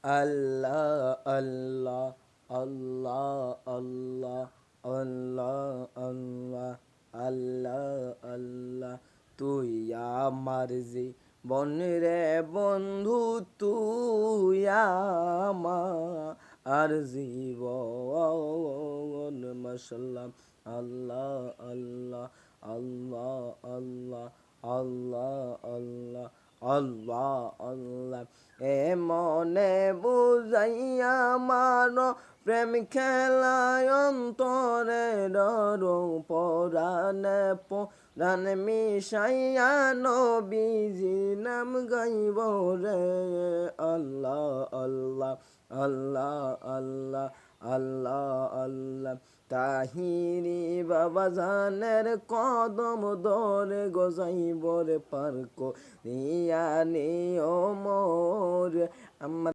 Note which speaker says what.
Speaker 1: আল্লাহ আল্লাহ আল্লাহ আল্লাহ আল্লাহ আল্লাহ আল্লাহ আল্লাহ তুই আমার জীবন রে বন্ধু, তুই আমার জীবন। মাশাল্লাহ। আল্লাহ আল্লাহ আল্লাহ আল্লাহ আল্লাহ আল্লাহ আল্লাহ আল্লাহ। এ মনে বুঝাইয়া মার প্রেম খেলায় অন্তরে ডর পরাণে পরাণ মিশাইয়া নবীজি নাম গাইব রে। আল্লাহ আল্লাহ আল্লাহ আল্লাহ আল্লাহ আল্লাহ। তাহিরি বাবা জানের কদম ধরে গজাইবর পার্ক নিয়া নিও মোর আমার